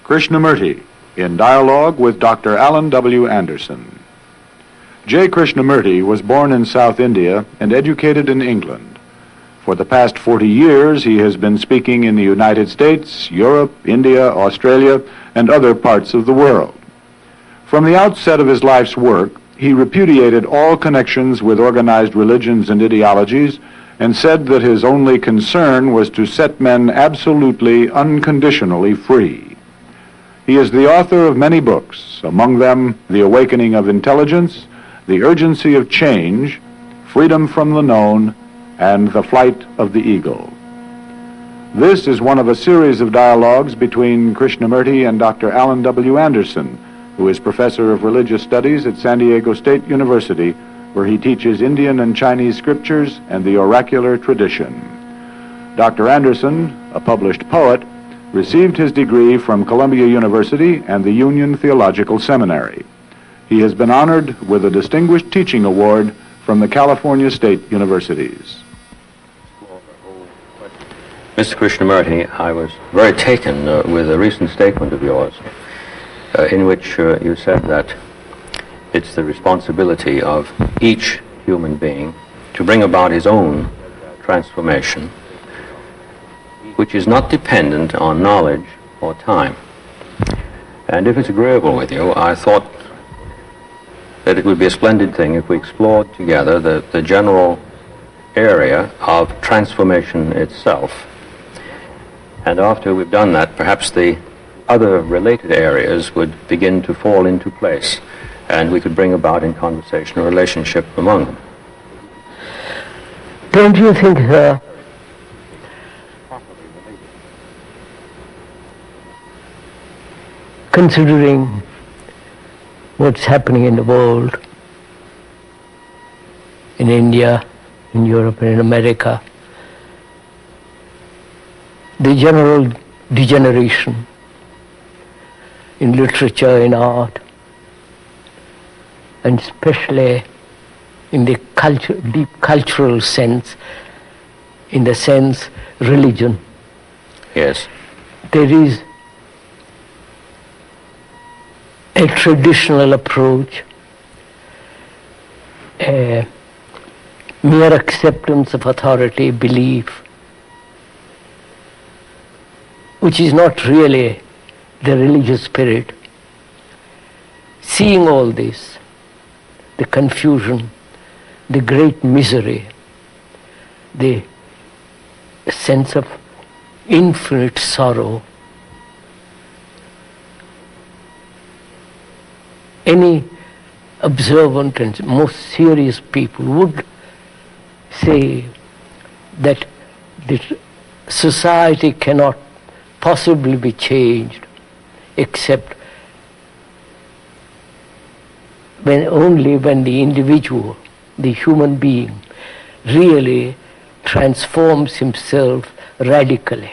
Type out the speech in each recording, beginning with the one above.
Krishnamurti, in dialogue with Dr. Alan W. Anderson. J. Krishnamurti was born in South India and educated in England. For the past 40 years, he has been speaking in the United States, Europe, India, Australia, and other parts of the world. From the outset of his life's work, he repudiated all connections with organized religions and ideologies and said that his only concern was to set men absolutely, unconditionally free. He is the author of many books, among them The Awakening of Intelligence, The Urgency of Change, Freedom from the Known, and The Flight of the Eagle. This is one of a series of dialogues between Krishnamurti and Dr. Alan W. Anderson, who is professor of religious studies at San Diego State University, where he teaches Indian and Chinese scriptures and the oracular tradition. Dr. Anderson, a published poet, received his degree from Columbia University and the Union Theological Seminary. He has been honored with a Distinguished Teaching Award from the California State Universities. Mr. Krishnamurti, I was very taken with a recent statement of yours in which you said that it's the responsibility of each human being to bring about his own transformation, which is not dependent on knowledge or time. And if it's agreeable with you, I thought that it would be a splendid thing if we explored together the general area of transformation itself. And after we've done that, perhaps the other related areas would begin to fall into place, and we could bring about in conversation a relationship among them. Don't you think, sir, considering what's happening in the world, in India, in Europe, and in America, the general degeneration in literature, in art, and especially in the deep cultural sense, in the sense religion. Yes. There is a traditional approach, a mere acceptance of authority, belief, which is not really the religious spirit. Seeing all this, the confusion, the great misery, the sense of infinite sorrow, any observant and most serious people would say that the society cannot possibly be changed except only when the individual, the human being, really transforms himself radically,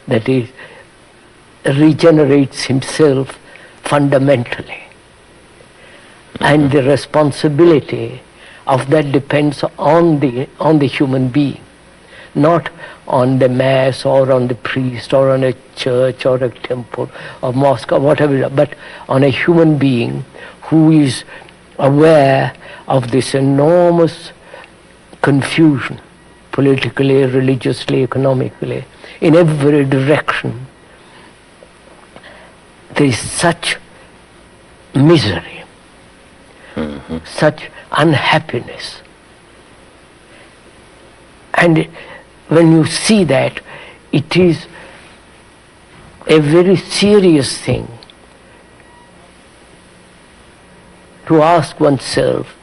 that is, regenerates himself fundamentally. And the responsibility of that depends on the human being, not on the mass or on the priest or on a church or a temple or mosque or whatever, but on a human being who is aware of this enormous confusion, politically, religiously, economically, in every direction. There is such misery, such unhappiness. And when you see that, it is a very serious thing to ask oneself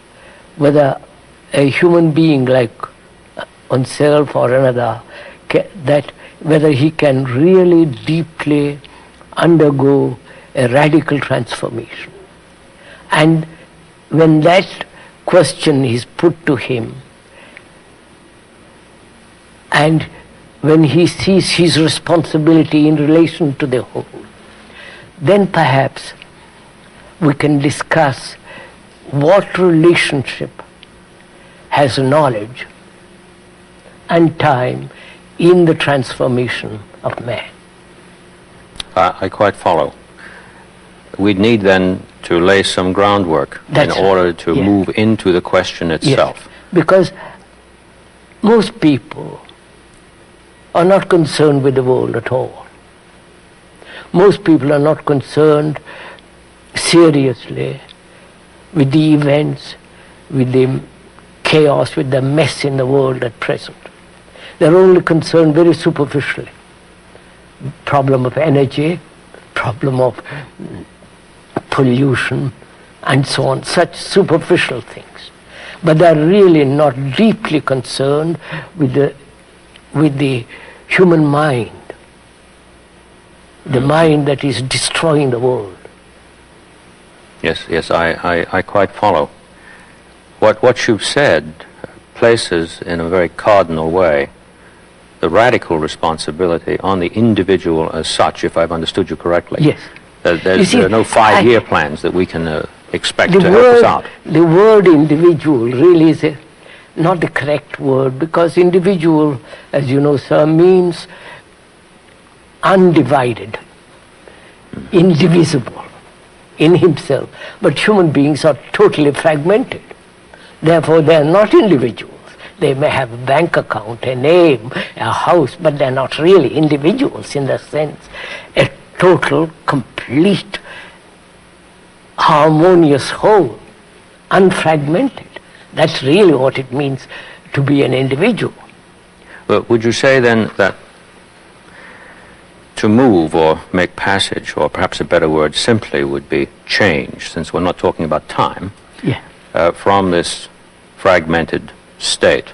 whether a human being like oneself or another, whether he can really deeply undergo a radical transformation. And when that question is put to him, and when he sees his responsibility in relation to the whole, then perhaps we can discuss what relationship has knowledge and time in the transformation of man. I quite follow. We'd need then to lay some groundwork That's in order to move into the question itself. Yes, because most people are not concerned with the world at all. Most people are not concerned seriously with the events, with the chaos, with the mess in the world at present. They're only concerned very superficially. Problem of energy, problem of pollution, and so on, such superficial things. But they're really not deeply concerned with the human mind, the mind that is destroying the world. Yes, I quite follow. What you've said places in a very cardinal way the radical responsibility on the individual as such, if I've understood you correctly. Yes. There are no 5-year plans that we can expect to help us out. The word individual really is not the correct word, because individual, as you know, sir, means undivided, indivisible in himself. But human beings are totally fragmented. Therefore, they are not individuals. They may have a bank account, a name, a house, but they're not really individuals in the sense. A total, complete, harmonious whole, unfragmented. That's really what it means to be an individual. But would you say then that to move or make passage, or perhaps a better word simply would be change, since we're not talking about time, from this fragmented state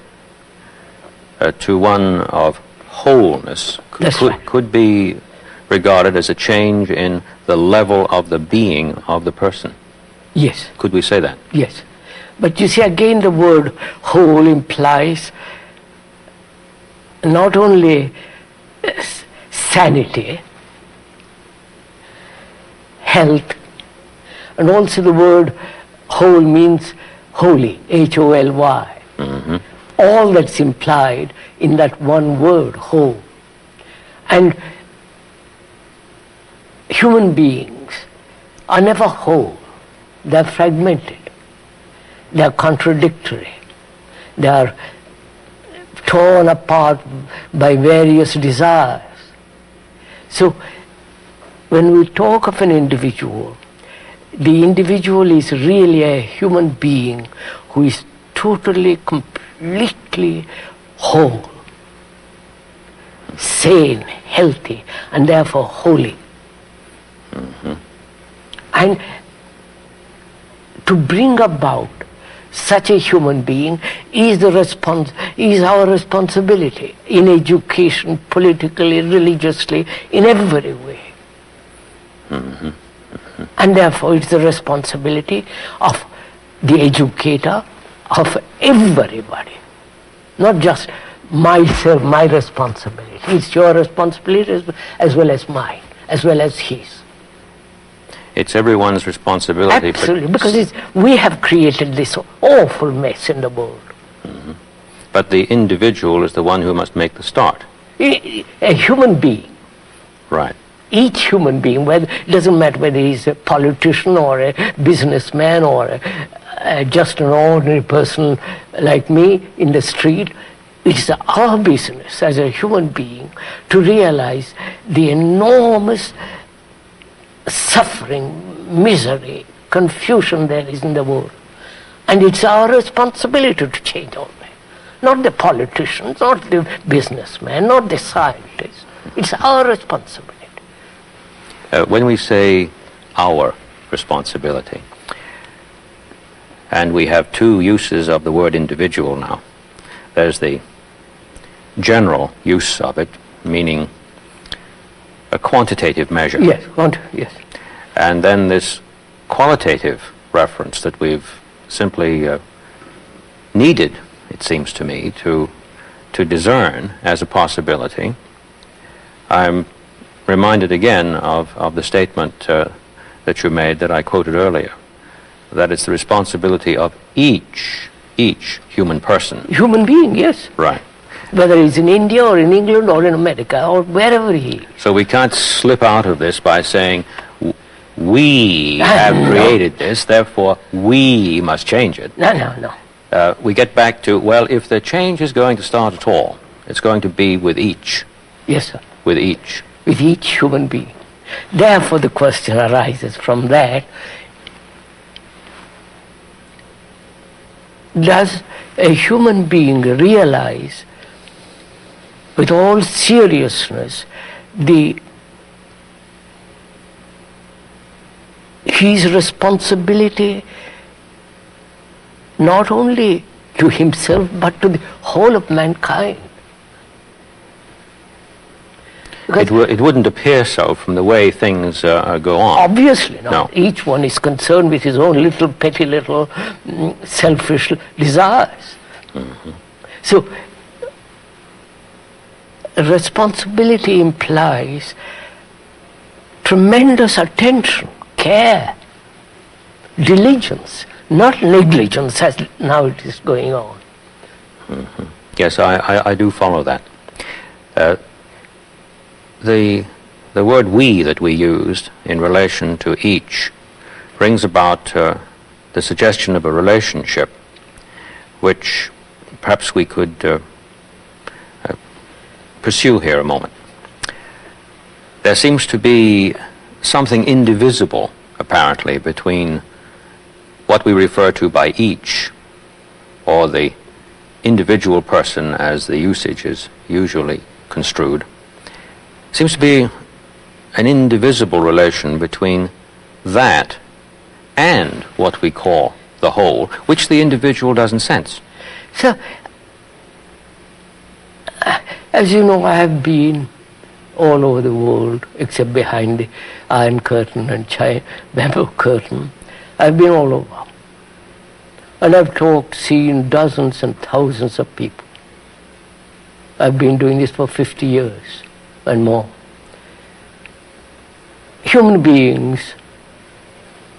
to one of wholeness could be regarded as a change in the level of the being of the person? Yes. Could we say that? Yes. But you see, again, the word whole implies not only sanity, health, and also the word whole means holy, H-O-L-Y. Mm-hmm. All that's implied in that one word, whole. And human beings are never whole. They're fragmented. They're contradictory. They are torn apart by various desires. So when we talk of an individual, the individual is really a human being who is totally, completely whole, sane, healthy, and therefore holy. Mm-hmm. And to bring about such a human being is our responsibility in education, politically, religiously, in every way. Mm-hmm. Mm-hmm. And therefore it's the responsibility of the educator, of everybody, not just myself, my responsibility. It's your responsibility as well as mine, as well as his. It's everyone's responsibility. Absolutely, because we have created this awful mess in the world. Mm-hmm. But the individual is the one who must make the start. A human being. Right. Each human being, it doesn't matter whether he's a politician or a businessman or just an ordinary person like me in the street, it's our business as a human being to realize the enormous suffering, misery, confusion there is in the world. And it's our responsibility to change all that. Not the politicians, not the businessmen, not the scientists. It's our responsibility. When we say our responsibility, and we have two uses of the word individual now. There's the general use of it, meaning a quantitative measure. Yes, yes. And then this qualitative reference that we've simply needed, it seems to me, to discern as a possibility. I'm reminded again of the statement that you made that I quoted earlier, that it's the responsibility of each human person. Human being, yes. Right. whether he's in India or in England or in America or wherever he is. So we can't slip out of this by saying, we have created this, therefore we must change it. No. We get back to, well, if the change is going to start at all, it's going to be with each. Yes, sir. With each. With each human being. Therefore, the question arises from that, does a human being realize with all seriousness his responsibility not only to himself but to the whole of mankind? It wouldn't appear so from the way things go on. Obviously not. No. Each one is concerned with his own petty little selfish desires. Mm-hmm. So responsibility implies tremendous attention, care, diligence, not negligence as now it is going on. Mm-hmm. Yes, I do follow that. The word "we" that we used in relation to each brings about the suggestion of a relationship which perhaps we could pursue here a moment. There seems to be something indivisible, apparently, between what we refer to by each, or the individual person as the usage is usually construed. Seems to be an indivisible relation between that and what we call the whole, which the individual doesn't sense. So, as you know, I have been all over the world, except behind the Iron Curtain and Bamboo Curtain. I've been all over. And I've seen dozens and thousands of people. I've been doing this for 50 years and more. Human beings,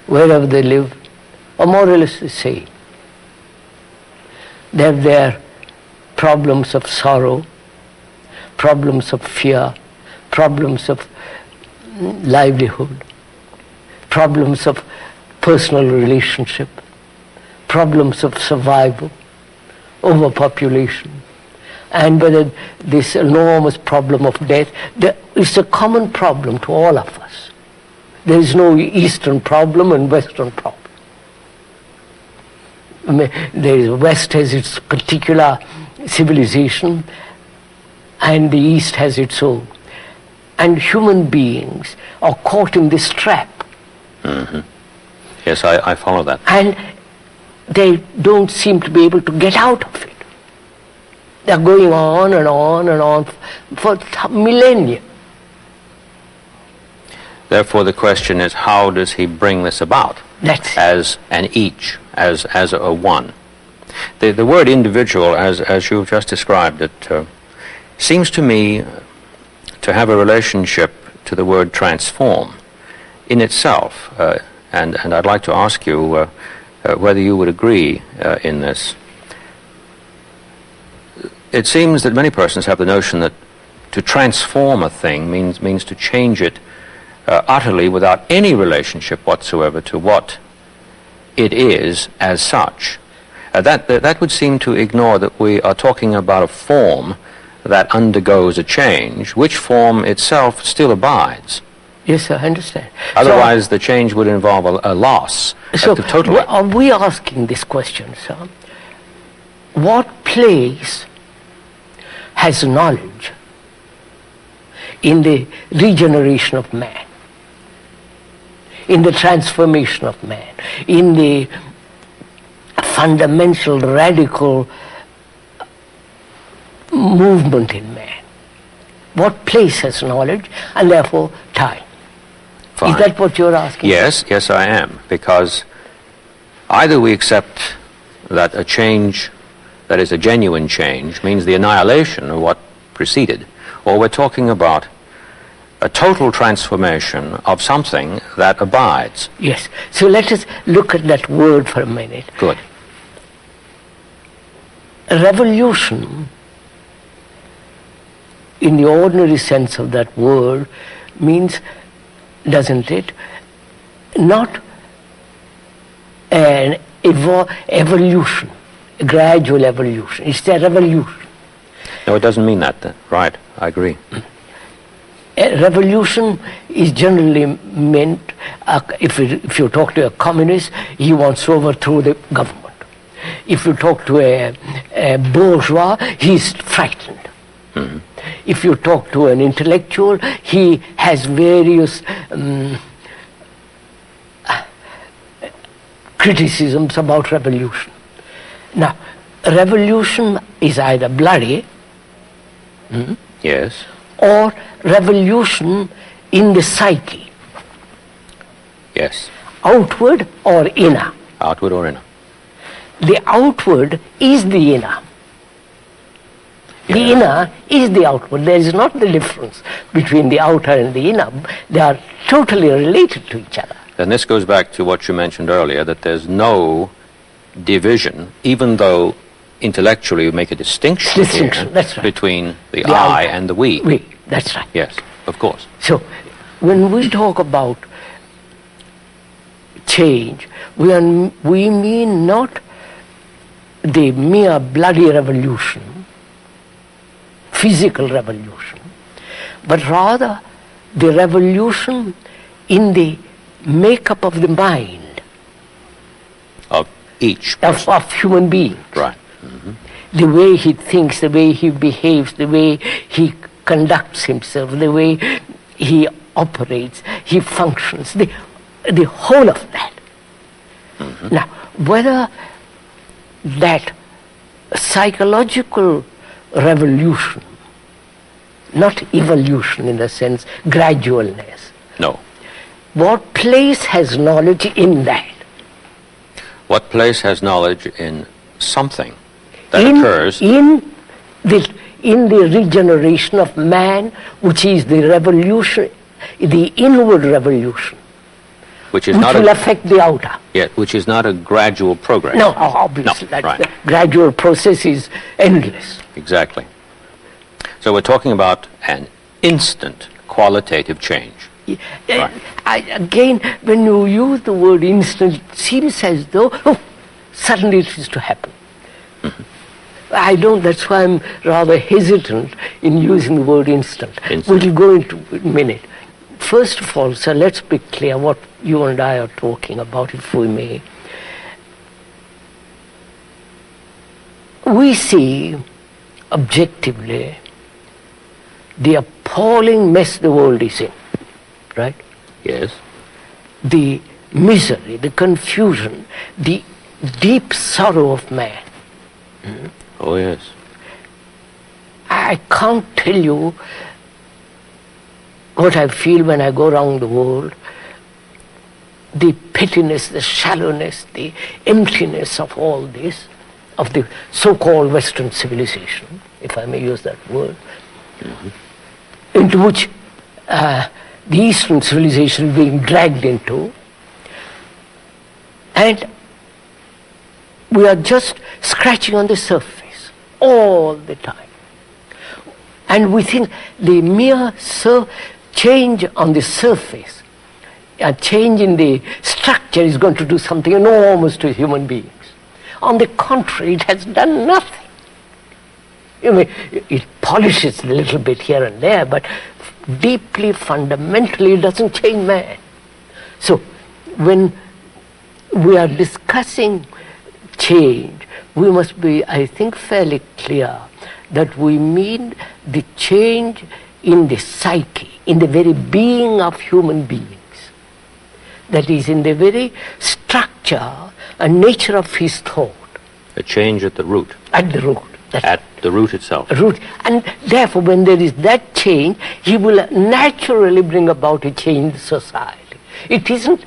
wherever they live, are more or less the same. They have their problems of sorrow, problems of fear, problems of livelihood, problems of personal relationship, problems of survival, overpopulation, and whether this enormous problem of death, it's a common problem to all of us. There is no Eastern problem and Western problem. The West has its particular civilization and the East has its own. And human beings are caught in this trap. Mm-hmm. Yes, I follow that. And they don't seem to be able to get out of it. They're going on and on and on for millennia. Therefore, the question is, how does he bring this about? As an each, as a one. The word individual, as you've just described it, seems to me to have a relationship to the word transform in itself. And I'd like to ask you whether you would agree in this. It seems that many persons have the notion that to transform a thing means to change it utterly without any relationship whatsoever to what it is as such. That would seem to ignore that we are talking about a form that undergoes a change, which form itself still abides. Yes, sir, I understand. Otherwise, the change would involve a loss. Totally. Are we asking this question, sir? What place has knowledge in the regeneration of man, in the transformation of man, in the fundamental, radical movement in man? What place has knowledge and therefore time? Fine. Is that what you're asking? Yes, I am. Because either we accept that a change that is a genuine change means the annihilation of what preceded, or we're talking about a total transformation of something that abides. Yes. So let us look at that word for a minute. Good. Revolution in the ordinary sense of that word, means, doesn't it, not an evolution, a gradual evolution. It's a revolution. No, it doesn't mean that. Right, I agree. A revolution is generally meant, if you talk to a communist, he wants to overthrow the government. If you talk to a bourgeois, he's frightened. Mm-hmm. If you talk to an intellectual, he has various criticisms about revolution. Now, revolution is either bloody, yes, or revolution in the psyche. Yes. Outward or inner. Outward or inner. The outward is the inner. The inner is the outward. There is not the difference between the outer and the inner. They are totally related to each other. And this goes back to what you mentioned earlier, that there's no division, even though intellectually you make a distinction here, that's right, between the I and the we. We, that's right. Yes, of course. So, when we talk about change, we mean not the mere bloody revolution, physical revolution, but rather the revolution in the makeup of the mind of each person. Of human beings. Right. Mm-hmm. The way he thinks, the way he behaves, the way he conducts himself, the way he operates, he functions, the whole of that. Mm-hmm. Now, whether that psychological revolution, not evolution in the sense, gradualness. No. What place has knowledge in that? What place has knowledge in something that occurs? In the regeneration of man, which is the revolution, the inward revolution, which will affect the outer. Yeah, which is not a gradual progress. No, obviously. No, right. The gradual process is endless. Exactly. So we're talking about an instant qualitative change. Right. Again, when you use the word instant, it seems as though, suddenly it is to happen. Mm-hmm. That's why I'm rather hesitant in using the word instant. We'll go into a minute. First of all, sir, let's be clear what you and I are talking about, if we may. We see, objectively, the appalling mess the world is in. Right? Yes. The misery, the confusion, the deep sorrow of man. Oh, yes. I can't tell you what I feel when I go around the world. The pettiness, the shallowness, the emptiness of all this, of the so-called Western civilization, if I may use that word, into which the Eastern civilization is being dragged into, and we are just scratching on the surface all the time. And we think the mere change on the surface, a change in the structure is going to do something enormous to human beings. On the contrary, it has done nothing. It polishes a little bit here and there, but deeply, fundamentally, it doesn't change man. So, when we are discussing change, we must be, I think, fairly clear that we mean the change in the psyche, in the very being of human beings. That is, in the very structure and nature of his thought. A change at the root. At the root. At the root itself. Root. And therefore, when there is that change, he will naturally bring about a change in society. It isn't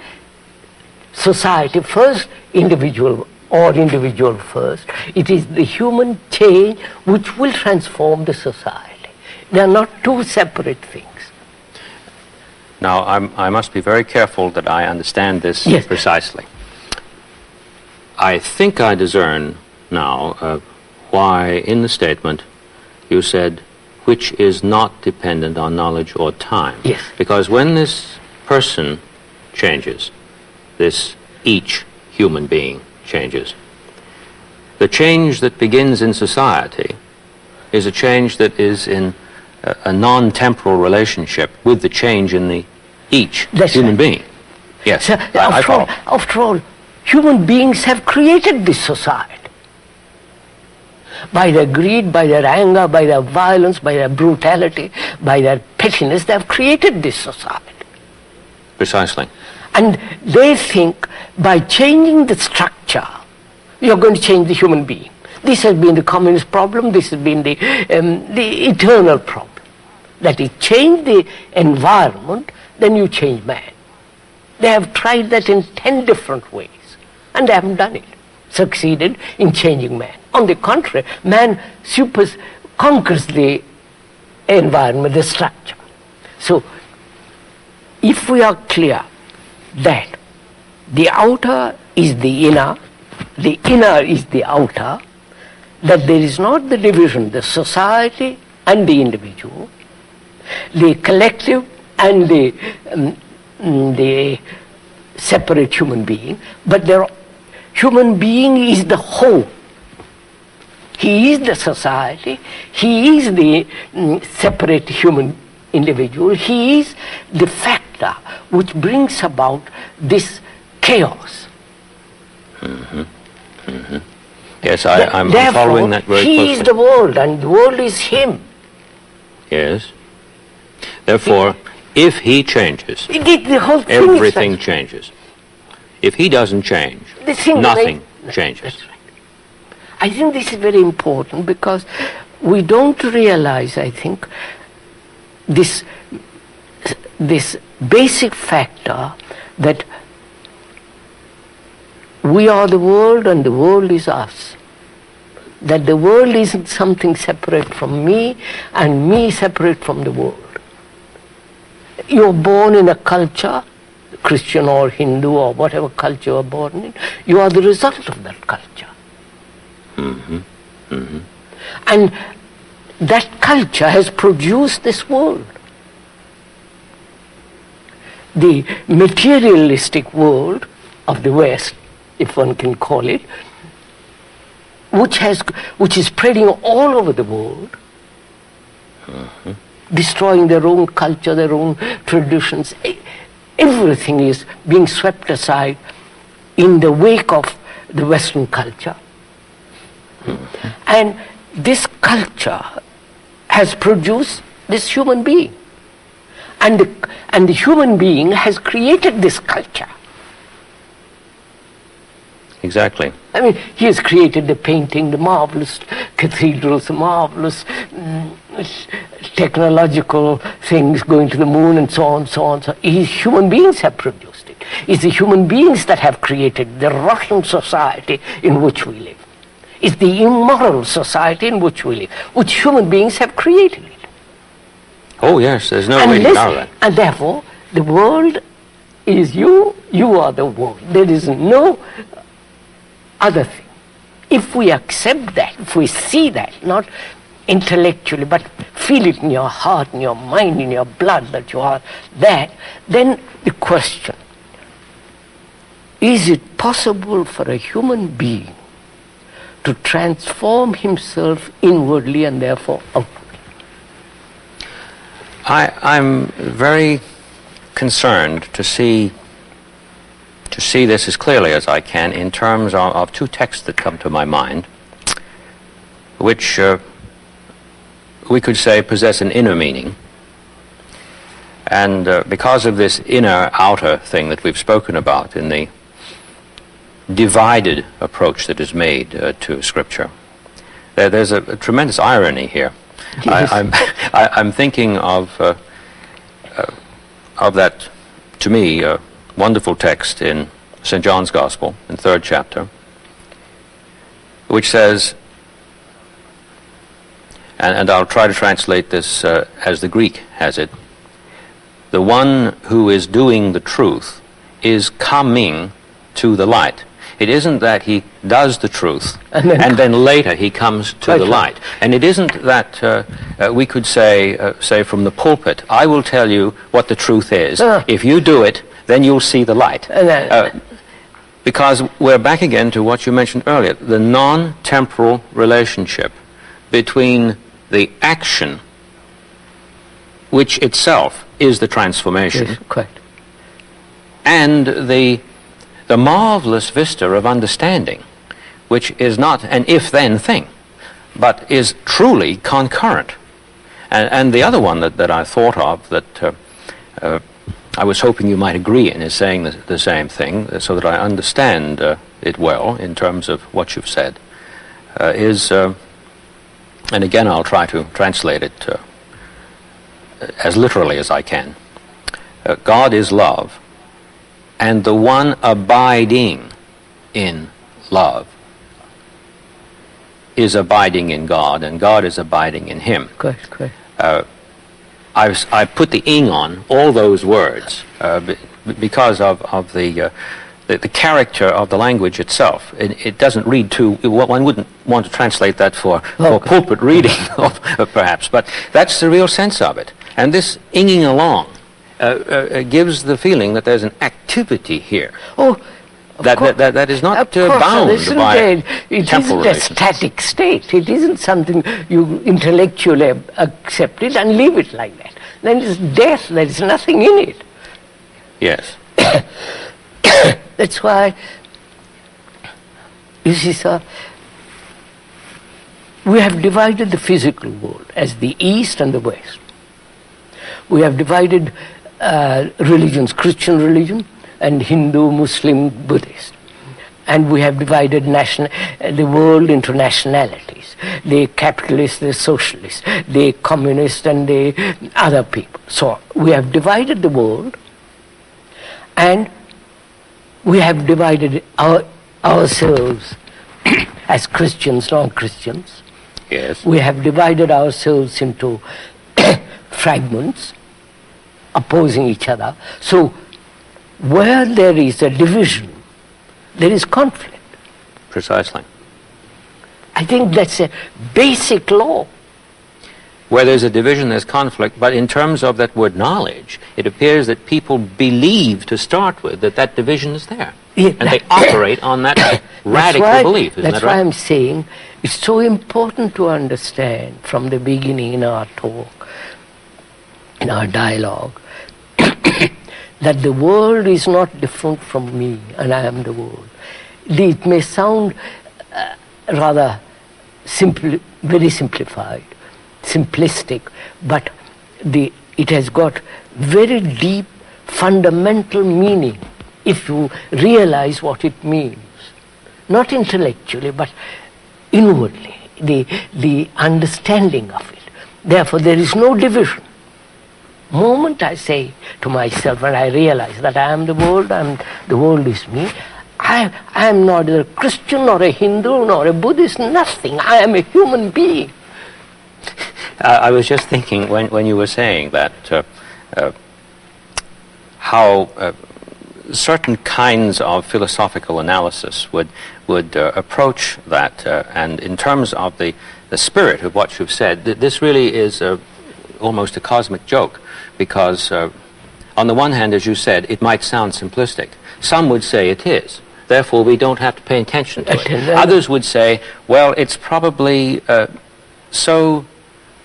society first, individual or individual first. It is the human change which will transform the society. They are not two separate things. Now, I must be very careful that I understand this precisely. I think I discern now why in the statement you said which is not dependent on knowledge or time. Yes. Because when this person changes, this each human being changes, the change that begins in society is a change that is in a non-temporal relationship with the change in the each human being. Yes, So, after all, human beings have created this society. By their greed, by their anger, by their violence, by their brutality, by their pettiness, they have created this society. Precisely. And they think by changing the structure, you're going to change the human being. This has been the communist problem, this has been the eternal problem. That is, change the environment, then you change man. They have tried that in 10 different ways, and they haven't done it, succeeded in changing man. On the contrary, man conquers the environment, the structure. So, if we are clear that the outer is the inner is the outer, that there is not the division, the society and the individual, the collective and the separate human being, but human being is the whole. He is the society, he is the separate human individual, he is the factor which brings about this chaos. Yes, I'm following that very closely. He is the world and the world is him. Yes. Therefore, if he changes, the whole thing everything changes. If he doesn't change, nothing changes. That's right. I think this is very important because we don't realize, I think, this basic factor that we are the world and the world is us. That the world isn't something separate from me and me separate from the world. You're born in a culture, Christian or Hindu or whatever culture you're born in, you are the result of that culture. And that culture has produced this world. The materialistic world of the West, if one can call it, which is spreading all over the world, destroying their own culture, their own traditions. Everything is being swept aside in the wake of the Western culture. And this culture has produced this human being. And the human being has created this culture. Exactly. I mean, he has created the painting, the marvelous cathedrals, the marvelous technological things going to the moon and so on, so on. So human beings have produced it. It's the human beings that have created the rotten society in which we live. It's the immoral society in which we live, which human beings have created it. Oh yes, there's no way to deny that. And therefore, the world is you, you are the world. There is no other thing. If we accept that, if we see that, not intellectually, but feel it in your heart, in your mind, in your blood that you are that, then the question, is it possible for a human being to transform himself inwardly and therefore outwardly? I'm very concerned to see this as clearly as I can in terms of two texts that come to my mind, which we could say possess an inner meaning. And because of this inner-outer thing that we've spoken about in the divided approach that is made to Scripture, there's a tremendous irony here. Yes. I'm thinking of that, to me, wonderful text in St. John's Gospel, in 3rd chapter, which says, and I'll try to translate this as the Greek has it, the one who is doing the truth is coming to the light. It isn't that he does the truth And then later he comes to the light. And it isn't that we could say from the pulpit, I will tell you what the truth is. If you do it, then you'll see the light. Because we're back again to what you mentioned earlier, the non-temporal relationship between the action, which itself is the transformation, yes, correct, and the marvelous vista of understanding, which is not an if-then thing, but is truly concurrent. And the other one that I thought of that I was hoping you might agree in is saying the same thing, so that I understand it well in terms of what you've said, is, and again I'll try to translate it as literally as I can. God is love, and the one abiding in love is abiding in God, and God is abiding in him. correct, correct. I put the ing on all those words because of the character of the language itself. It doesn't read too. One wouldn't want to translate that for pulpit reading, perhaps. But that's the real sense of it. And this inging along gives the feeling that there's an activity here. Oh, that is not bound by it temporal isn't a static state. It isn't something you intellectually accept it and leave it like that. Then it's death. There is nothing in it. Yes. That's why, you see, sir, we have divided the physical world as the East and the West. We have divided religions, Christian religion, and Hindu, Muslim, Buddhist. And we have divided the world into nationalities. The capitalists, the socialists, the communists, and the other people. So we have divided the world, and we have divided ourselves as Christians, non-Christians. Yes. We have divided ourselves into fragments, opposing each other. So where there is a division, there is conflict. Precisely. I think that's a basic law. Where there's a division, there's conflict, but in terms of that word knowledge, it appears that people believe to start with that division is there. Yeah, and they operate on that radical belief, isn't that's that right? why I'm saying it's so important to understand from the beginning in our talk, in our dialogue, that the world is not different from me and I am the world. It may sound rather simple, very simplified, simplistic, but it has got very deep fundamental meaning if you realize what it means. Not intellectually, but inwardly, the understanding of it. Therefore, there is no division. Moment I say to myself, and I realize that I am the world, and the world is me, I am not a Christian nor a Hindu nor a Buddhist, nothing. I am a human being. I was just thinking when you were saying that how certain kinds of philosophical analysis would approach that, and in terms of the spirit of what you've said, this really is almost a cosmic joke, because on the one hand, as you said, it might sound simplistic. Some would say it is. Therefore, we don't have to pay attention to it. Others would say, well, it's probably so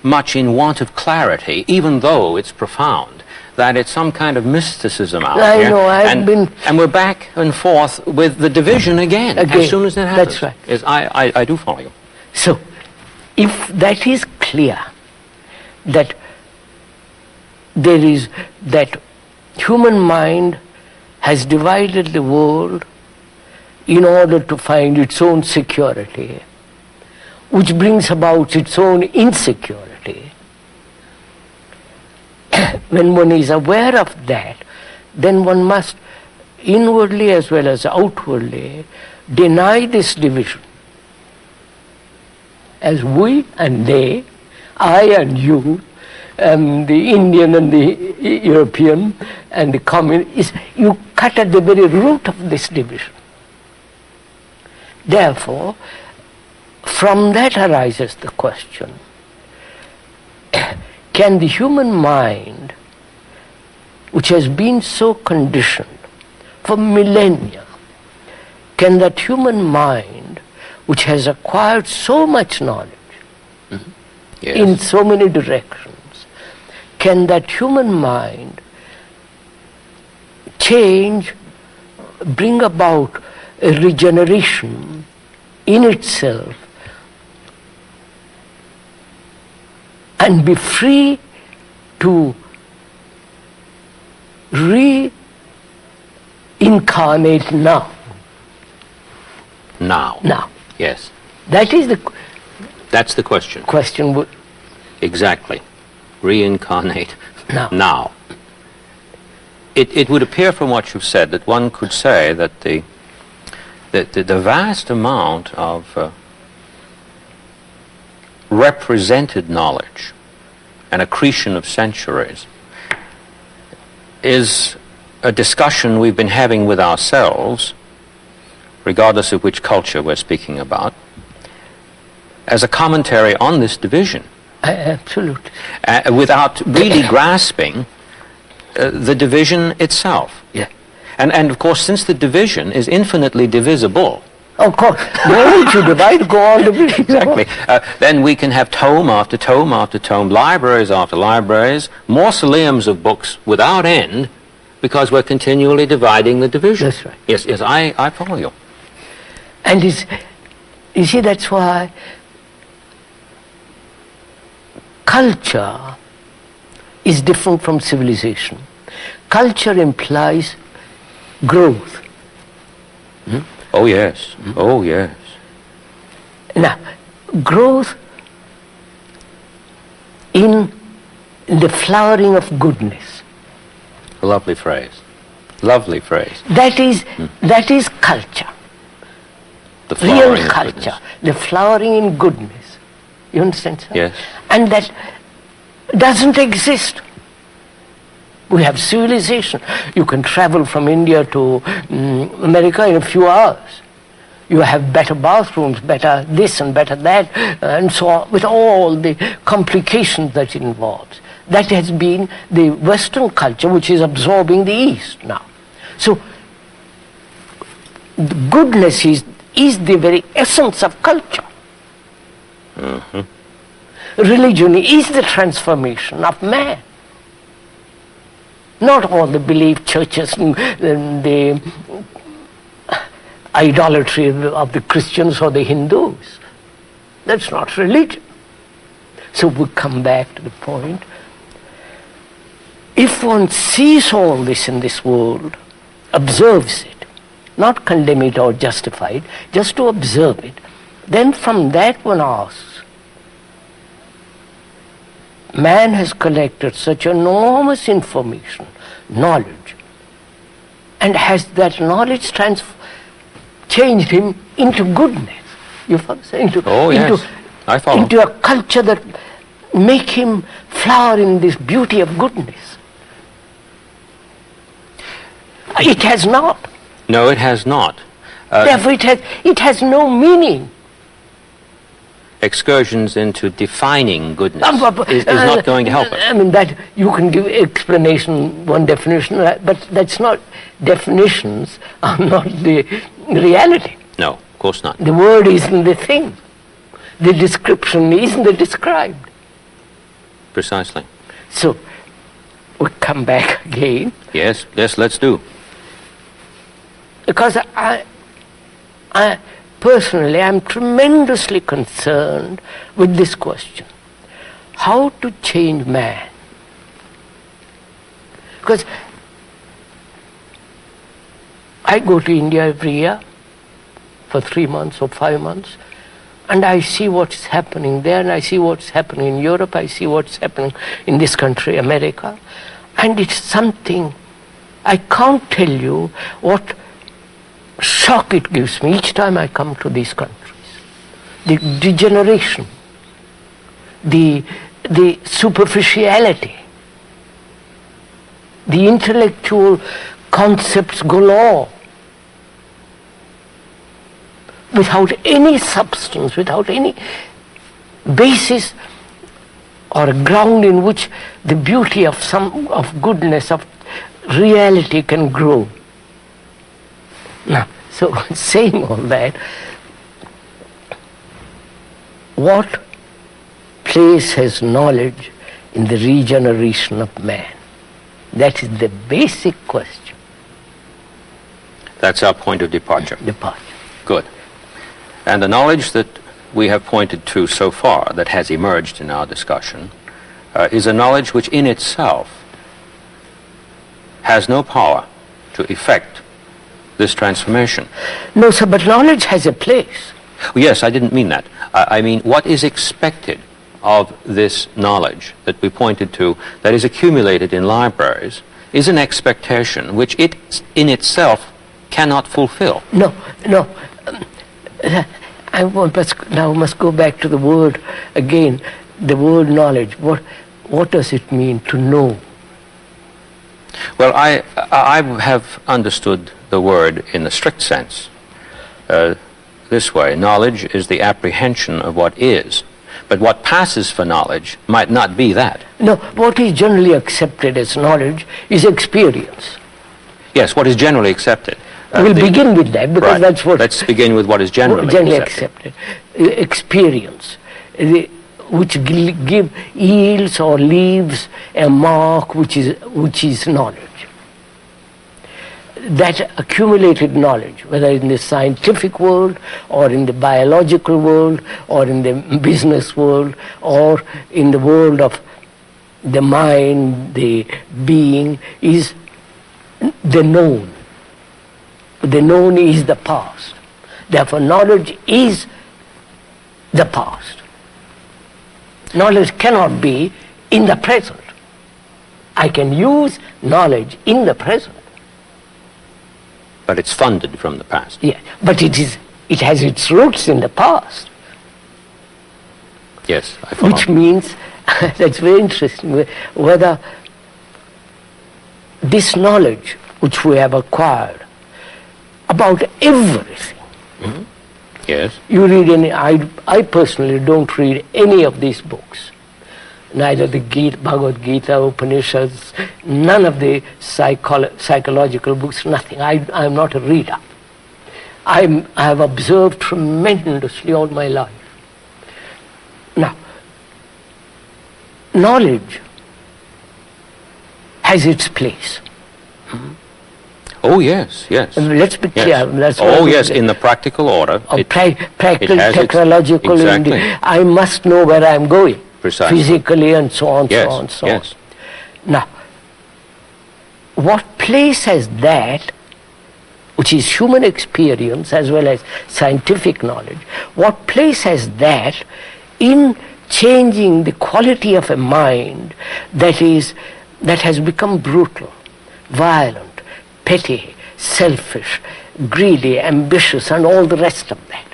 much in want of clarity, even though it's profound, that it's some kind of mysticism out I here. know, And we're back and forth with the division again. As soon as that happens. That's right. I do follow you. So, if that is clear, that there is, that human mind has divided the world in order to find its own security, which brings about its own insecurity. When one is aware of that, then one must inwardly as well as outwardly deny this division. As we and they, I and you, the Indian and the European and the communist, you cut at the very root of this division. Therefore, from that arises the question, can the human mind, which has been so conditioned for millennia, can that human mind, which has acquired so much knowledge Yes. in so many directions, can that human mind change, bring about a regeneration in itself and be free to reincarnate now? Now. Yes. That is the That's the question. question. Exactly. Reincarnate Now. It would appear from what you've said that one could say that the vast amount of represented knowledge and accretion of centuries is a discussion we've been having with ourselves, regardless of which culture we're speaking about, as a commentary on this division. Absolutely. Without really grasping the division itself. Yeah. And of course, since the division is infinitely divisible, Of course. Once you divide, go on division. exactly, then we can have tome after tome after tome, libraries after libraries, mausoleums of books without end, because we're continually dividing the division. That's right. Yes, I follow you. And you see, that's why culture is different from civilization. Culture implies growth. Oh yes, oh yes. Now, growth in the flowering of goodness. Lovely phrase. Lovely phrase. That is culture. The flowering Real of culture. goodness. The flowering in goodness. You understand, sir? Yes. And that doesn't exist. We have civilization. You can travel from India to America in a few hours. You have better bathrooms, better this and better that, and so on, with all the complications that it involves. That has been the Western culture which is absorbing the East now. So, the goodness is the very essence of culture. Religion is the transformation of man. Not all the belief churches and the idolatry of the Christians or the Hindus. That's not religion. So we come back to the point. If one sees all this in this world, observes it, not condemn it or justify it, just to observe it, then from that one asks, man has collected such enormous information, knowledge, and has that knowledge changed him into goodness. You follow? I follow. Into a culture that make him flower in this beauty of goodness. It has not. No, it has not. Therefore, it has no meaning. Excursions into defining goodness is not going to help us. I mean, that you can give explanation, one definition, but that's not, definitions are not the reality. No, of course not. The word isn't the thing. The description isn't the described. Precisely. So, we come back again. Yes, let's do. Because I personally, I'm tremendously concerned with this question. How to change man? Because I go to India every year for 3 months or 5 months, and I see what's happening there, and I see what's happening in Europe, I see what's happening in this country, America, and it's something, I can't tell you what shock it gives me each time I come to these countries. The degeneration, the superficiality, the intellectual concepts galore, without any substance, without any basis or a ground in which the beauty of goodness, of reality can grow. Now, so saying all that, what place has knowledge in the regeneration of man? That is the basic question. That's our point of departure. Departure. Good. And the knowledge that we have pointed to so far, that has emerged in our discussion, is a knowledge which in itself has no power to effect this transformation. No, sir, but knowledge has a place. Yes, I didn't mean that. I mean, what is expected of this knowledge that we pointed to, that is accumulated in libraries, is an expectation which it in itself cannot fulfill. No. I must go back to the word again, the word knowledge. What does it mean to know? Well, I have understood the word in the strict sense this way. Knowledge is the apprehension of what is. But what passes for knowledge might not be that. No, what is generally accepted as knowledge is experience. Yes, what is generally accepted. We'll begin with that, because right. that's what... Let's begin with what is generally accepted. Experience, which yields or leaves a mark which is knowledge. That accumulated knowledge, whether in the scientific world or in the biological world or in the business world or in the world of the mind, the being, is the known. The known is the past. Therefore, knowledge is the past. Knowledge cannot be in the present. I can use knowledge in the present. But it's funded from the past. Yeah, but it has its roots in the past. Yes, I follow. Which means, that's very interesting, whether this knowledge which we have acquired about everything. Mm-hmm. Yes. You read any, I personally don't read any of these books. Neither the Bhagavad Gita, Upanishads, none of the psychological books, nothing. I'm not a reader. I have observed tremendously all my life. Now, knowledge has its place. Oh, yes. Let's be clear. Yes. That's in the practical order. Practical, technological. Exactly. I must know where I'm going. Precisely. Physically and so on, yes. so on, so yes. on. Now, what place has that, which is human experience as well as scientific knowledge, what place has that in changing the quality of a mind that has become brutal, violent, petty, selfish, greedy, ambitious, and all the rest of that?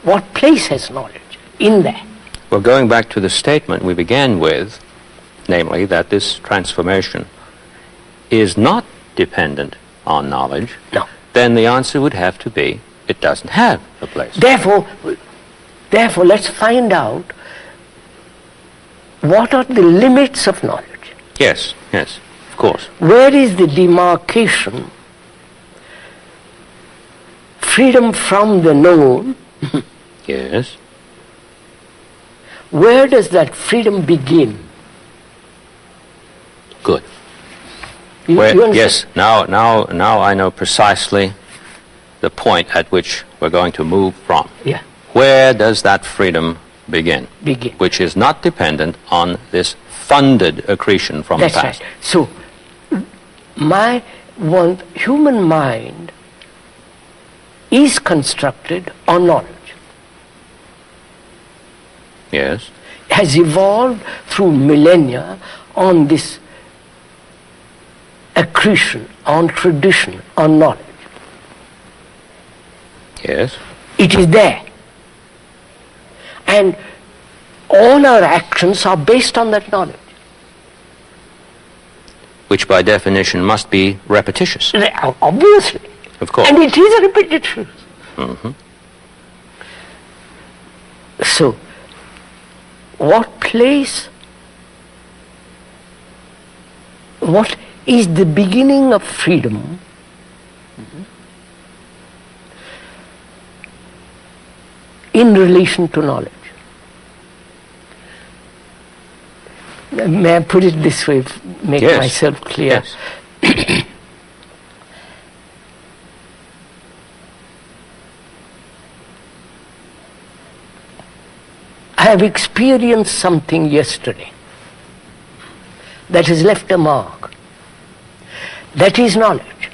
What place has knowledge in that? Well, going back to the statement we began with, namely that this transformation is not dependent on knowledge, no. Then the answer would have to be, it doesn't have a place. Therefore, let's find out what are the limits of knowledge. Yes, of course. Where is the demarcation? Freedom from the known. Yes. Where does that freedom begin? Good. You yes, now I know precisely the point at which we're going to move from. Yeah. Where does that freedom begin? Which is not dependent on this funded accretion from the past. That's right. So, human mind is constructed on knowledge. Yes. Has evolved through millennia on this accretion, on tradition, on knowledge. Yes. It is there. And all our actions are based on that knowledge. Which by definition must be repetitious. Obviously. Of course. And it is repetitious. Mm-hmm. So, what is the beginning of freedom? In relation to knowledge. May I put it this way, make Yes. myself clear? Yes. I have experienced something yesterday that has left a mark. That is knowledge.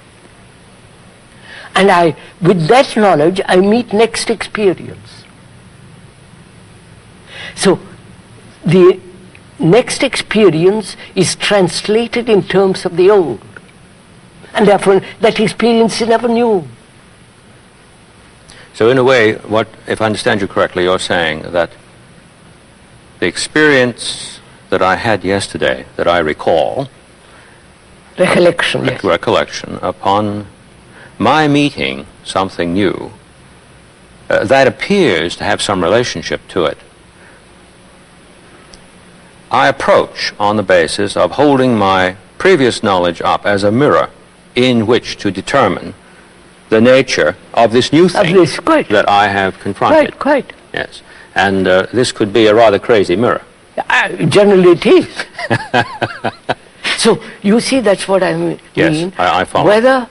And with that knowledge, I meet next experience. So, the next experience is translated in terms of the old. And therefore, that experience is never new. So in a way, if I understand you correctly, you're saying that the experience that I had yesterday, that I recall, Recollection, yes. recollection, upon my meeting something new, that appears to have some relationship to it, I approach on the basis of holding my previous knowledge up as a mirror in which to determine the nature of this new thing that I have confronted. Quite. Yes. And this could be a rather crazy mirror. Generally it is. So, you see, that's what I mean. Yes, I follow.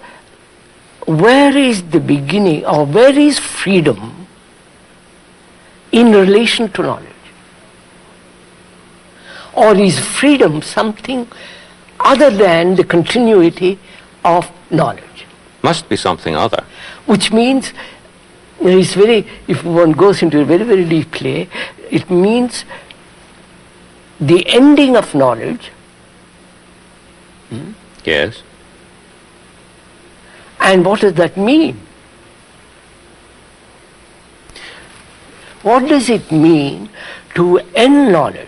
Where is the beginning, or where is freedom in relation to knowledge? Or is freedom something other than the continuity of knowledge? Must be something other. Which means, if one goes into it very, very deeply, it means the ending of knowledge. Yes. And what does that mean? What does it mean to end knowledge?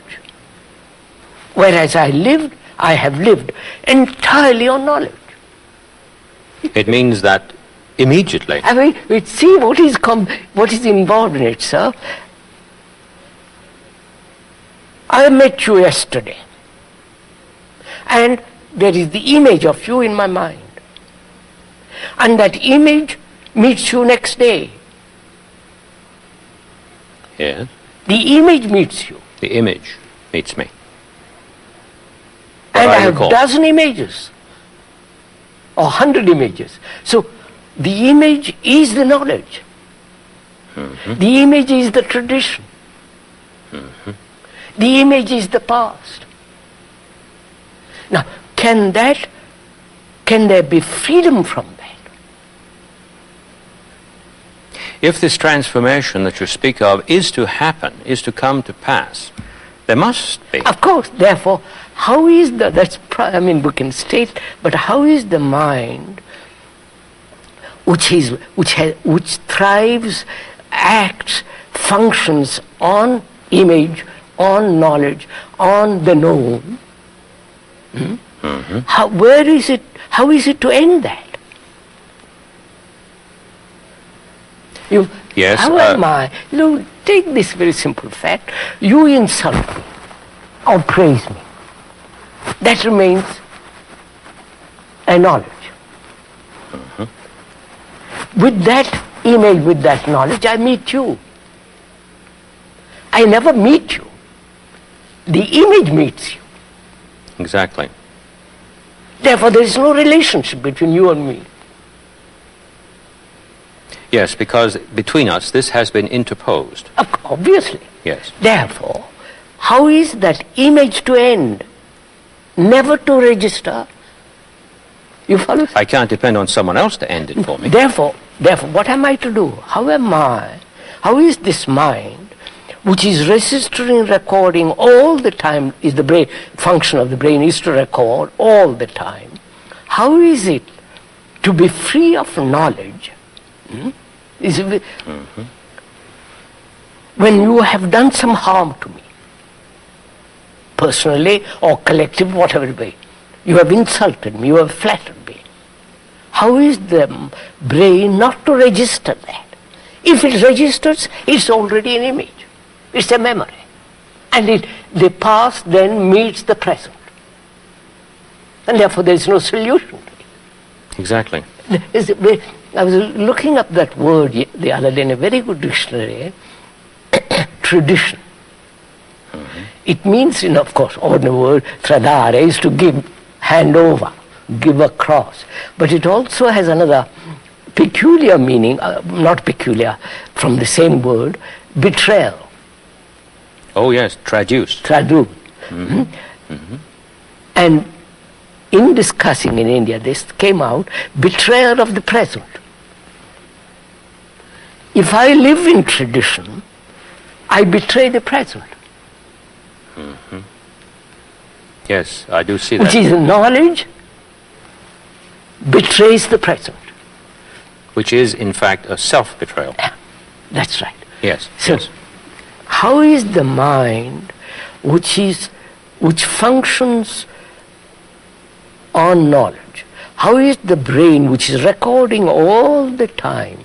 Whereas I have lived entirely on knowledge. It means that immediately. I mean, see what is involved in it, sir. I met you yesterday, and there is the image of you in my mind. And that image meets you next day. Yes. The image meets you. The image meets me. And I have a dozen images, or 100 images. So the image is the knowledge. Mm-hmm. The image is the tradition. Mm-hmm. The image is the past. Now, can there be freedom from that? If this transformation that you speak of is to happen, is to come to pass, there must be. Of course, therefore, how is we can state, but how is the mind which thrives, acts, functions on image, on knowledge, on the known? Mm-hmm. How is it to end that? Yes. How am I? Take this very simple fact. You insult me or praise me. That remains a knowledge. Mm-hmm. With that image, with that knowledge, I meet you. I never meet you. The image meets you. Exactly. Therefore, there is no relationship between you and me. Yes, because between us, this has been interposed. Obviously. Yes. Therefore, how is that image to end? Never to register. You follow? I can't depend on someone else to end it for me. Therefore, what am I to do? How is this mind, which is registering, recording all the time, is the brain, function of the brain is to record all the time. How is it to be free of knowledge? Mm-hmm. When you have done some harm to me, personally or collective, whatever it be, you have insulted me, you have flattered me. How is the brain not to register that? If it registers, it's already an image. It's a memory. And the past then meets the present. And therefore there is no solution to it. Exactly. I was looking up that word the other day in a very good dictionary, tradition. It means, of course, ordinary word, tradare, is to give, hand over, give across. But it also has another peculiar meaning, not peculiar, from the same word, betrayal. Oh yes, traduced. Traduced. And in discussing in India, this came out, betrayal of the present. If I live in tradition, I betray the present. Yes, I do see that. Which is knowledge betrays the present. Which is, in fact, a self-betrayal. That's right. Yes. So, yes. how is the mind which functions on knowledge? How is the brain which is recording all the time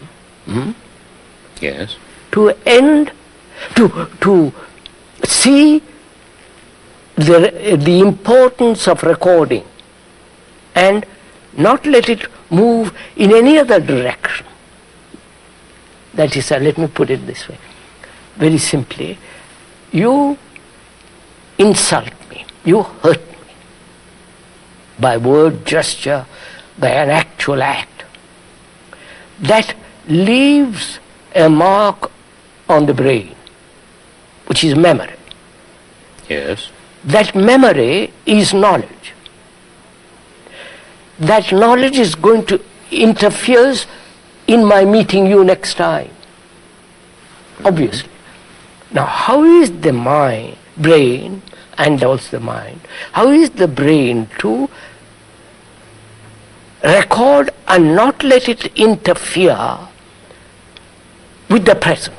Yes. to see the importance of recording and not let it move in any other direction? That is, let me put it this way, very simply, you insult me, you hurt me by word, gesture, by an actual act. That leaves a mark on the brain, which is memory. Yes. That memory is knowledge. That knowledge is going to interfere in my meeting you next time. Obviously. Now, how is the brain, and also the mind, how is the brain to record and not let it interfere with the present?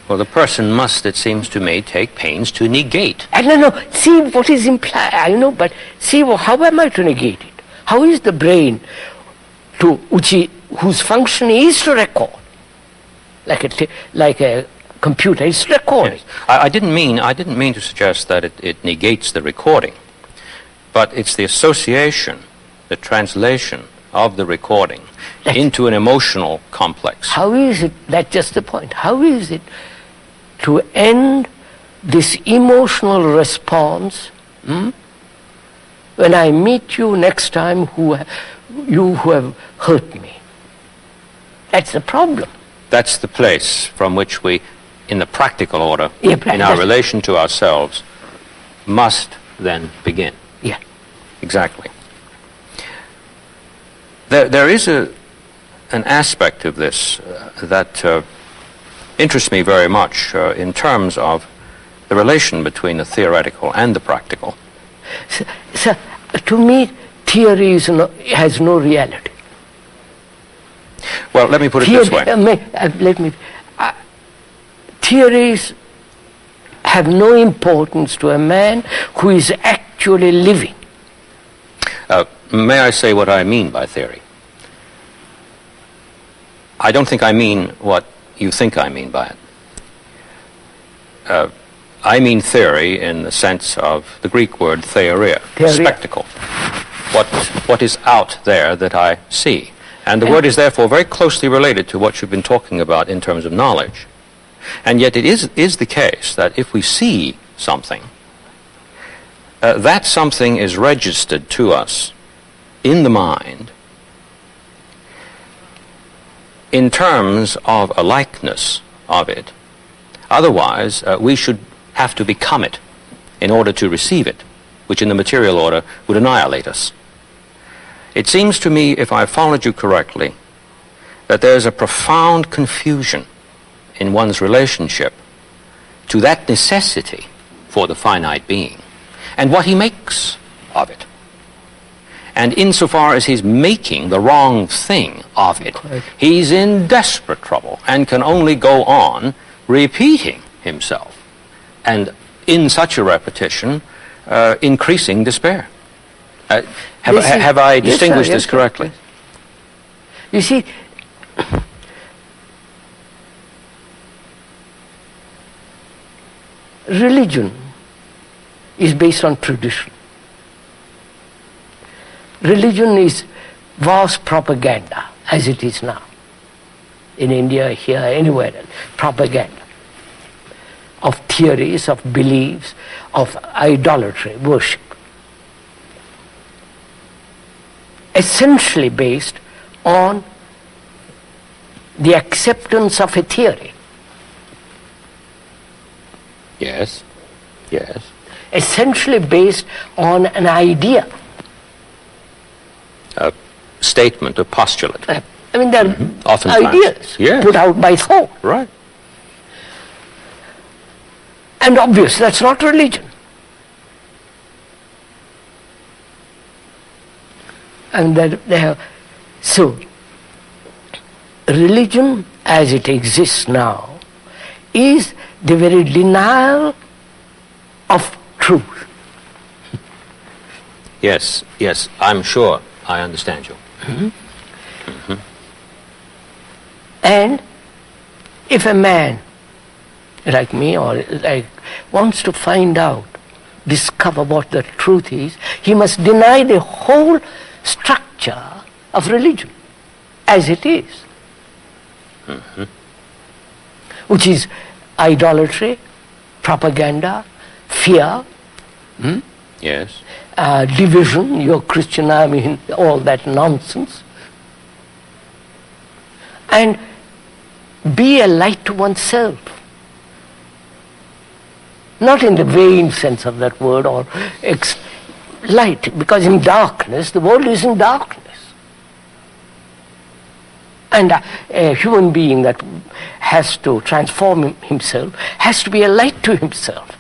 Well, the person must, it seems to me, take pains to negate. No, see what is implied, I know, but see, how am I to negate it? How is the brain whose function is to record, like a computer, it's recording. Yes. I didn't mean to suggest that it negates the recording, but it's the association, the translation of the recording into an emotional complex. How is it, that's just the point, how is it to end this emotional response when I meet you next time you who have hurt me? That's the problem. That's the place from which we, in the practical order, Yeah, in our relation to ourselves, must then begin. Yeah. Exactly. There is an aspect of this that interests me very much in terms of the relation between the theoretical and the practical. So, to me, theory has no reality. Well, let me put it this way. Theories have no importance to a man who is actually living. May I say what I mean by theory? I don't think I mean what you think I mean by it. I mean theory in the sense of the Greek word theoria, spectacle. What is out there that I see. And the word is therefore very closely related to what you've been talking about in terms of knowledge. And yet it is the case that if we see something, that something is registered to us in the mind in terms of a likeness of it. Otherwise, we should have to become it in order to receive it, which in the material order would annihilate us. It seems to me, if I followed you correctly, that there's a profound confusion in one's relationship to that necessity for the finite being and what he makes of it. And insofar as he's making the wrong thing of it, he's in desperate trouble and can only go on repeating himself. And in such a repetition, increasing despair. Have I distinguished this correctly? You see, religion is based on tradition. Religion is vast propaganda, as it is now. In India, here, anywhere else, propaganda of theories, of beliefs, of idolatry, worship. Essentially based on the acceptance of a theory. Yes, yes. Essentially based on an idea. A statement, a postulate. I mean, there are Oftentimes. ideas Yes. put out by thought. Right. And obvious, that's not religion. And that they have, so, religion as it exists now is the very denial of truth. Yes, yes, I'm sure I understand you. And if a man like me or like wants to find out, discover what the truth is, he must deny the whole structure of religion as it is, which is idolatry, propaganda, fear, Yes. division, you're Christian, I mean, all that nonsense. And be a light to oneself. Not in the vain sense of that word, or light, because in darkness, the world is in darkness. And a human being that has to transform himself has to be a light to himself.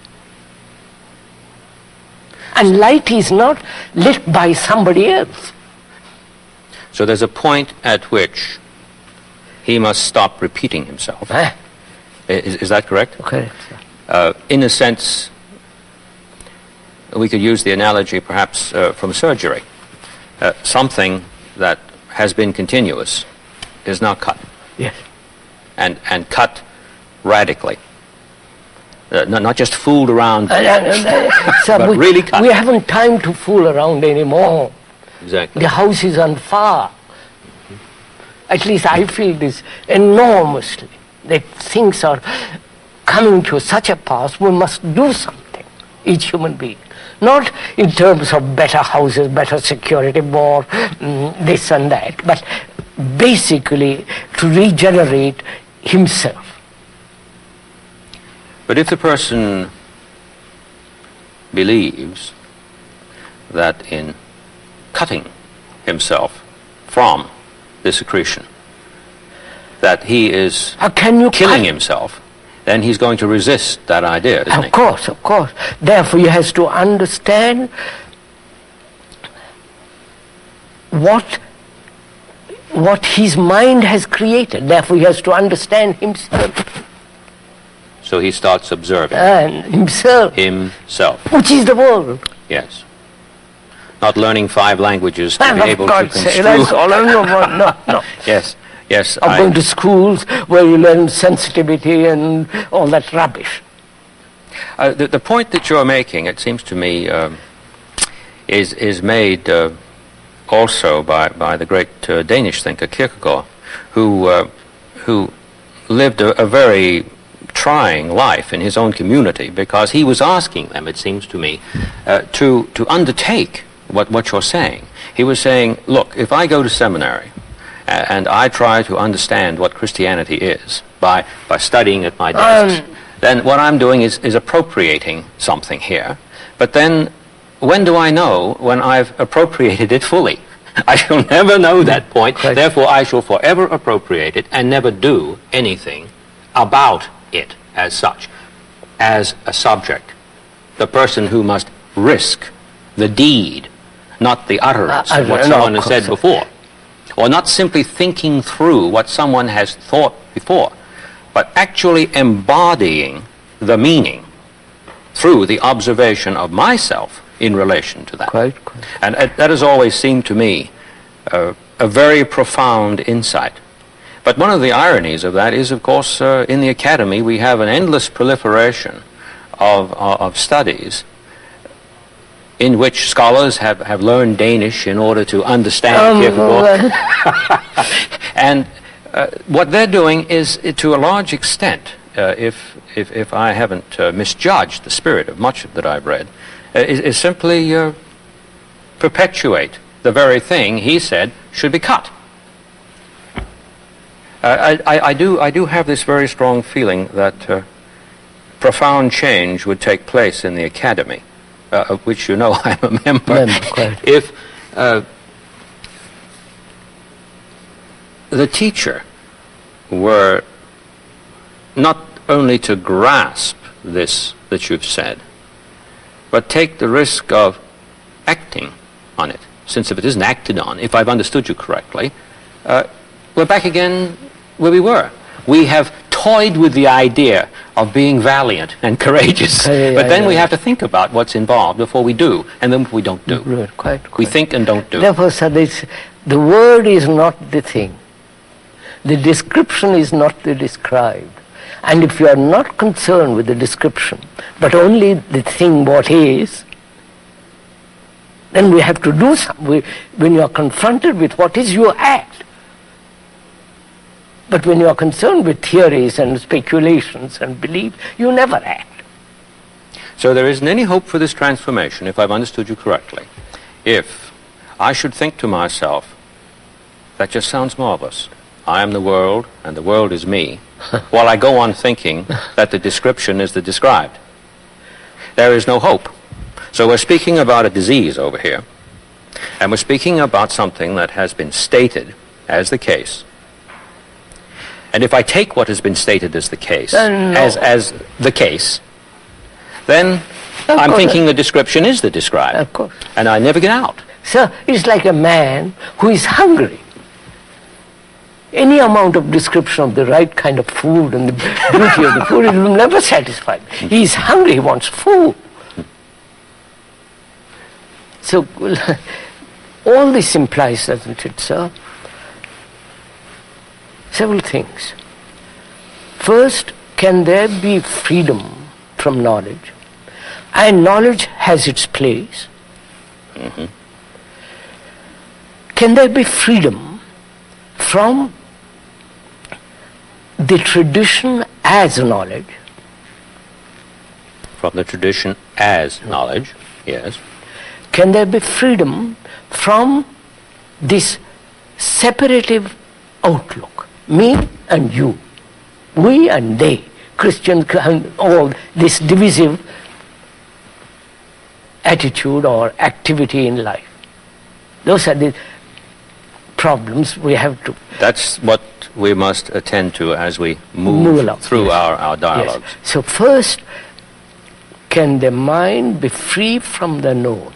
And light is not lit by somebody else. So there's a point at which he must stop repeating himself. Is that correct? Okay. In a sense, we could use the analogy perhaps from surgery. Something that has been continuous is now cut. Yes. And cut radically. Not just fooled around, So but really cut. we haven't time to fool around anymore. Exactly. The house is on fire. At least I feel this enormously, that things are coming to such a pass, we must do something, each human being. Not in terms of better houses, better security, more this and that, but basically to regenerate himself. But if the person believes that in cutting himself from this accretion, that he is How can you killing himself, then he's going to resist that idea, isn't he? Of course, of course. Therefore, he has to understand what his mind has created. Therefore, he has to understand himself. So he starts observing And himself, himself. which is the world. Yes. Not learning 5 languages to And be of able God's to sake, construe. that's all I know. No. Yes, yes. Of going to schools where you learn sensitivity and all that rubbish. The point that you're making, it seems to me, is made also by the great Danish thinker Kierkegaard, who lived a very trying life in his own community, because he was asking them, it seems to me, to undertake what you're saying. He was saying, look, if I go to seminary and I try to understand what Christianity is by studying at my desk, then what I'm doing is appropriating something here. But then when do I know when I've appropriated it fully? I shall never know that point. Right. Therefore, I shall forever appropriate it and never do anything about it as such, as a subject. The person who must risk the deed, not the utterance of what someone has said before, or not simply thinking through what someone has thought before, but actually embodying the meaning through the observation of myself in relation to that. Quite. And that has always seemed to me a very profound insight. But one of the ironies of that is, of course, in the academy we have an endless proliferation of studies in which scholars have learned Danish in order to understand Kierkegaard. And what they're doing is, to a large extent, if I haven't misjudged the spirit of much that I've read, is simply perpetuate the very thing he said should be cut. I do have this very strong feeling that profound change would take place in the academy, of which you know I'm a member. If the teacher were not only to grasp this that you've said, but take the risk of acting on it, since if it isn't acted on, if I've understood you correctly, we're back again where we were. We have toyed with the idea of being valiant and courageous, but then we have to think about what's involved before we do, and then we don't do. Quite. We think and don't do. Therefore, sir, the word is not the thing. The description is not the described. And if you are not concerned with the description, but only the thing what is, then we have to do something. When you are confronted with what is, you act. But when you are concerned with theories and speculations and beliefs, you never act. So there isn't any hope for this transformation, if I've understood you correctly, if I should think to myself, that just sounds marvelous. I am the world, and the world is me, while I go on thinking that the description is the described. There is no hope. So we're speaking about a disease over here, and we're speaking about something that has been stated as the case. And if I take what has been stated as the case, as the case, then I'm thinking the description is the described. Of course. And I never get out. Sir, it's like a man who is hungry. Any amount of description of the right kind of food and the beauty of the food, it will never satisfy him. He is hungry, he wants food. So, all this implies, doesn't it, sir? Several things. First, can there be freedom from knowledge? And knowledge has its place. Mm-hmm. Can there be freedom from the tradition as knowledge? From the tradition as knowledge, yes. Can there be freedom from this separative outlook? Me and you, we and they, Christian and all this divisive attitude or activity in life. Those are the problems we have to... That's what we must attend to as we move along through our dialogues. Yes. So first, can the mind be free from the known?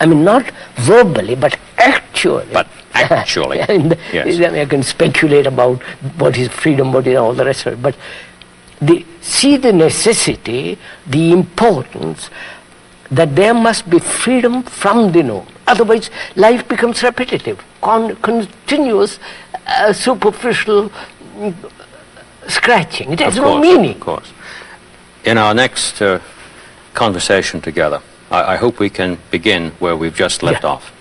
I mean, not verbally, but actually. But actually, yes. I can speculate about what is freedom, what is all the rest of it, but see the necessity, the importance, that there must be freedom from the known. Otherwise, life becomes repetitive, continuous, superficial scratching. It has no meaning. Of course. In our next conversation together, I hope we can begin where we've just left off.